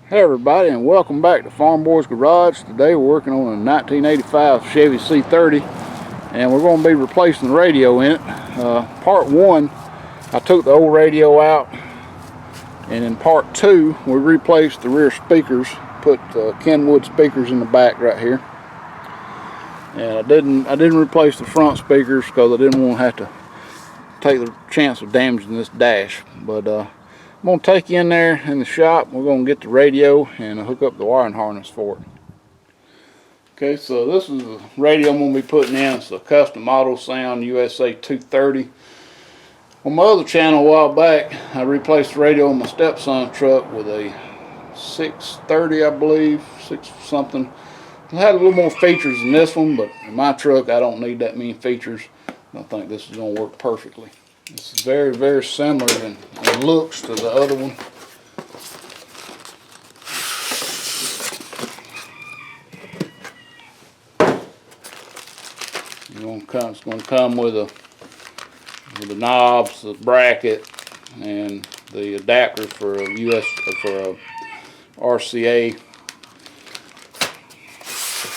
Hey everybody, and welcome back to Farmboy's Garage. Today we're working on a 1985 Chevy C30, and we're going to be replacing the radio in it. Part 1, I took the old radio out, and in part 2 we replaced the rear speakers, put Kenwood speakers in the back right here. And I didn't replace the front speakers because I didn't want to have to take the chance of damaging this dash. But I'm going to take you in there in the shop. We're going to get the radio and hook up the wiring harness for it. Okay, so this is the radio I'm going to be putting in. It's a custom Autosound USA 230. On my other channel a while back, I replaced the radio on my stepson's truck with a 630, I believe, 6 something. It had a little more features than this one, but in my truck I don't need that many features. I think this is going to work perfectly. This is very, very similar in looks to the other one. It's going to come with the knobs, the bracket, and the adapter for a RCA.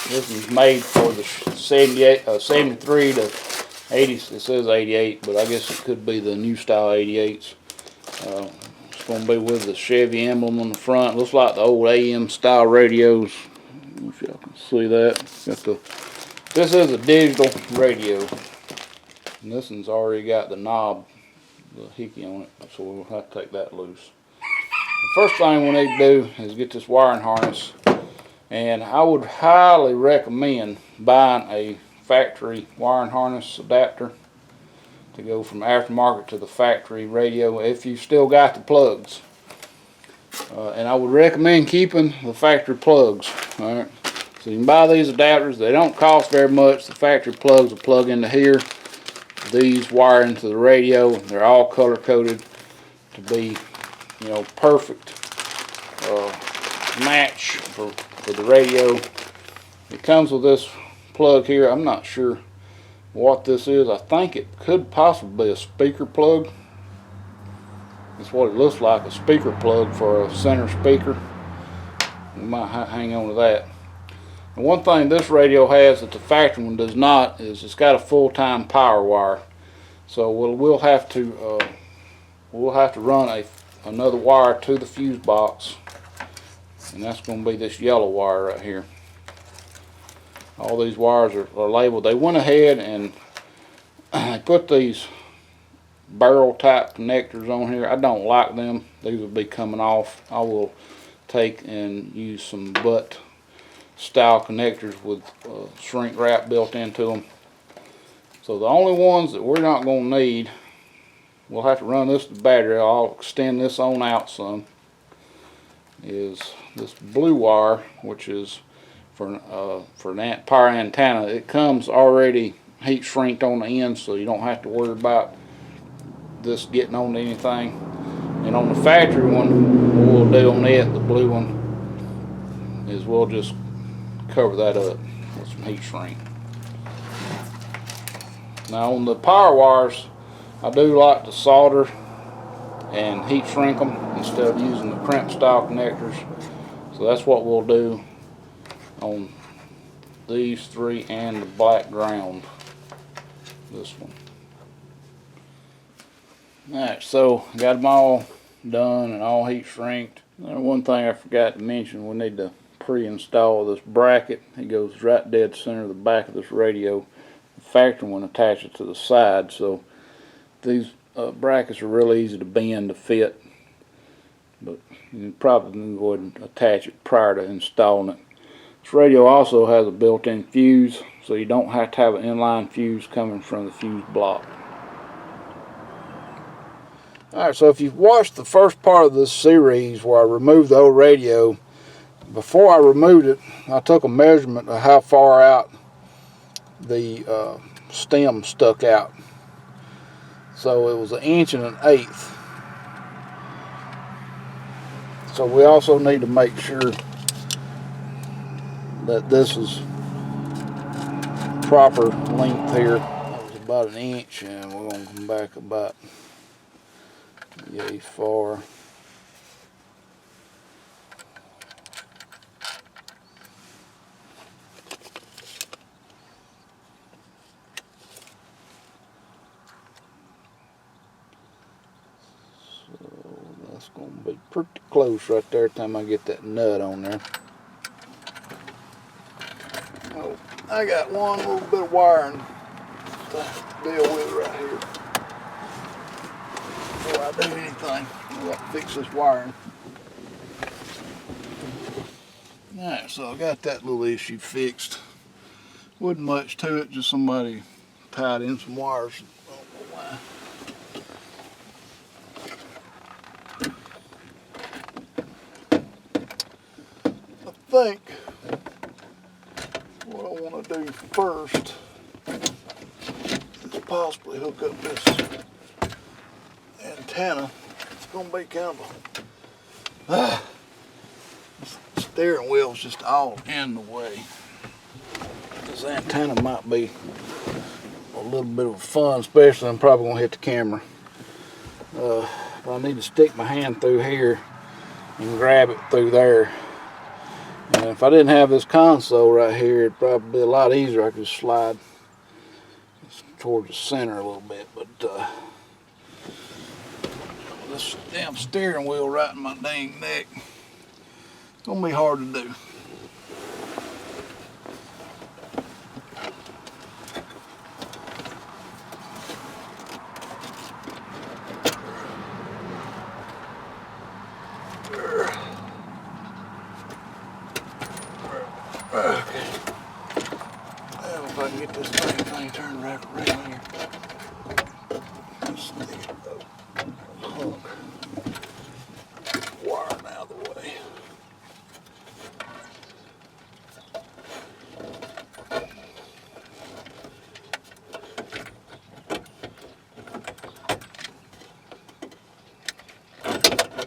This is made for the 73 to 80. It says 88, but I guess it could be the new style 88s. It's going to be with the Chevy emblem on the front. Looks like the old AM style radios. I don't know if y'all can see that. This is a digital radio, and this one's already got the knob, the hickey on it, so we'll have to take that loose. The first thing we need to do is get this wiring harness, and I would highly recommend buying a factory wiring harness adapter to go from aftermarket to the factory radio if you've still got the plugs. And I would recommend keeping the factory plugs. Alright, so you can buy these adapters. They don't cost very much. The factory plugs will plug into here. These wire into the radio. They're all color coded to be, perfect match for the radio. It comes with this plug here. I'm not sure what this is. I think it could possibly be a speaker plug. It's what it looks like, a speaker plug for a center speaker. We might hang on to that. And one thing this radio has that the factory one does not is it's got a full-time power wire. So we'll have to run another wire to the fuse box, and that's going to be this yellow wire right here. All these wires are labeled. They went ahead and they put these barrel type connectors on here. I don't like them. These will be coming off. I will take and use some butt style connectors with shrink wrap built into them. So the only ones that we're not going to need, we'll have to run this to the battery. I'll extend this on out some, is this blue wire, which is for an power antenna. It comes already heat shrinked on the end, so you don't have to worry about this getting on anything. And on the factory one, what we'll do on it, the blue one, is we'll just cover that up with some heat shrink. Now on the power wires, I do like to solder and heat shrink them instead of using the crimp style connectors. So that's what we'll do on these 3 and the black ground, this one. Alright, so I got them all done and all heat shrinked. One thing I forgot to mention, we need to pre-install this bracket. It goes right dead center of the back of this radio. The factory one attaches to the side, so these brackets are really easy to bend to fit, but you probably can go ahead and attach it prior to installing it. This radio also has a built-in fuse, so you don't have to have an inline fuse coming from the fuse block. Alright, so if you've watched the first part of this series where I removed the old radio, before I removed it, I took a measurement of how far out the stem stuck out. So it was 1 1/8 inches. So we also need to make sure that this is proper length here. That was about 1 inch, and we're going to come back about yay far. Be pretty close right there time I get that nut on there. Oh, I got one little bit of wiring to deal with right here. Before I do anything, I got to fix this wiring. Alright, so I got that little issue fixed. Wasn't much to it, just somebody tied in some wires. I don't know why. I think what I want to do first is possibly hook up this antenna. It's going to be kind of the steering wheel's just all in the way. This antenna might be a little bit of fun, especially I'm probably going to hit the camera. I need to stick my hand through here and grab it through there. And if I didn't have this console right here, it'd probably be a lot easier. I could slide towards the center a little bit, but this damn steering wheel right in my dang neck, it's gonna be hard to do. Okay. Now if I can get this thing turned right around here. Let's stick it hook. Wire out of the way.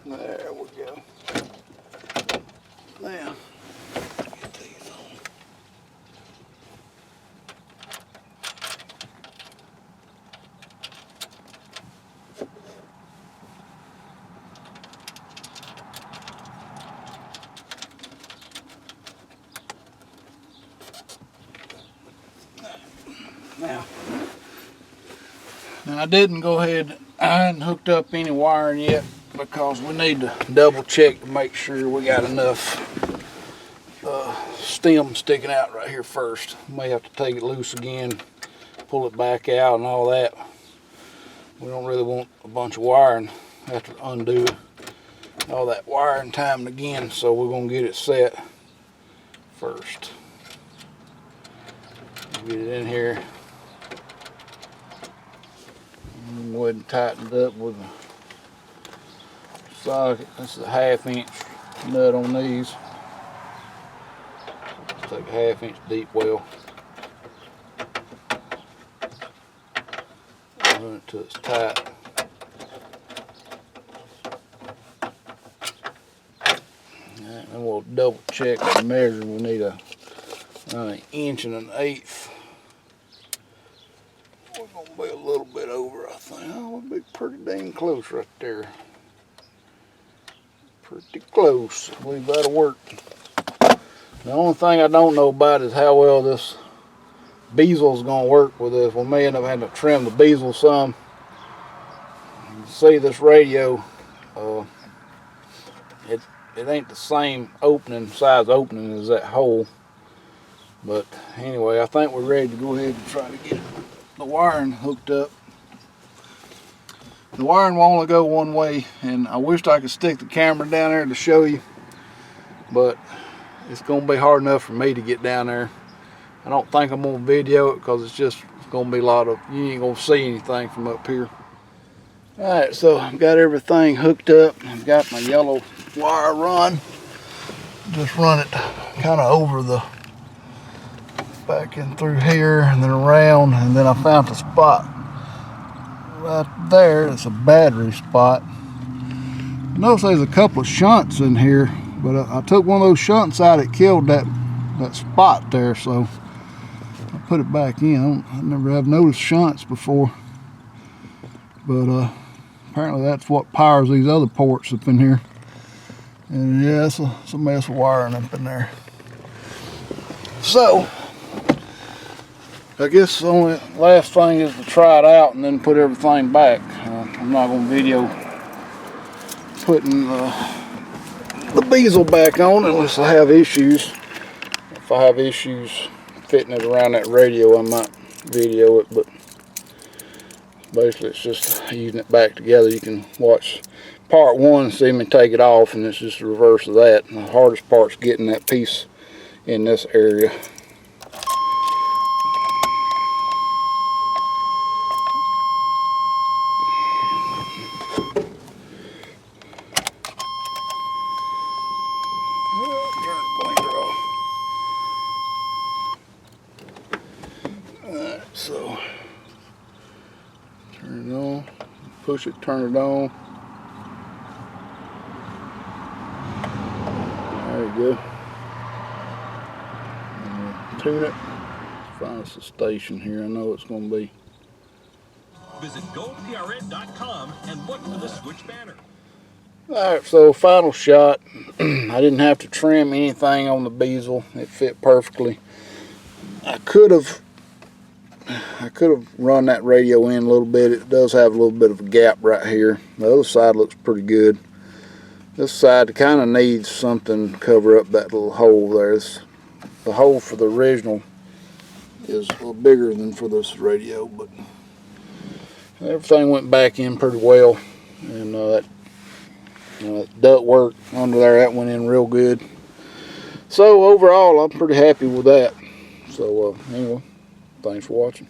There we go. Now, get these on. Now I didn't go ahead, I hadn't hooked up any wiring yet because we need to double check to make sure we got enough stem sticking out right here first. May have to take it loose again, pull it back out and all that. We don't really want a bunch of wiring, have to undo all that wiring time and again, so we're going to get it set first. Get it in here. Go ahead and tighten it up with a socket. This is a 1/2 inch nut on these. Let's take a 1/2 inch deep well. Run it till it's tight. And then we'll double check and measure. We need an 1 inch and 1/8. We're going to be a little bit over, I think. Oh, we'll be pretty dang close right there. Pretty close. I believe that'll work. The only thing I don't know about is how well this bezel is going to work with this. We may end up having to trim the bezel some. You can see this radio, it ain't the same size opening as that hole. But anyway, I think we're ready to go ahead and try to get the wiring hooked up. The wiring will only go one way, and I wished I could stick the camera down there to show you, but it's going to be hard enough for me to get down there. I don't think I'm going to video it because it's going to be a lot of, you ain't going to see anything from up here. Alright, so I've got everything hooked up. I've got my yellow wire run. Just run it kind of over the back in through here and then around, and then I found a spot right there. It's a battery spot. Notice there's a couple of shunts in here, but I took one of those shunts out. It killed that spot there, so I put it back in. I never have noticed shunts before, but apparently that's what powers these other ports up in here. And yeah, it's a mess of wiring up in there. So I guess the only last thing is to try it out and then put everything back. I'm not going to video putting the bezel back on unless I have issues. If I have issues fitting it around that radio, I might video it, but basically it's just using it back together. You can watch part one, see me take it off, and it's just the reverse of that. And the hardest part's getting that piece in this area. So turn it on, push it, turn it on. There you go. And tune it. Find us a station here. I know it's going to be. Visit goprn.com and look for the switch banner. Alright, so final shot. I didn't have to trim anything on the bezel. It fit perfectly. I could have run that radio in a little bit. It does have a little bit of a gap right here. The other side looks pretty good. This side kind of needs something to cover up that little hole there. The hole for the original is a little bigger than for this radio, but everything went back in pretty well. And that duct work under there, that went in real good. So overall, I'm pretty happy with that. So anyway, thanks for watching.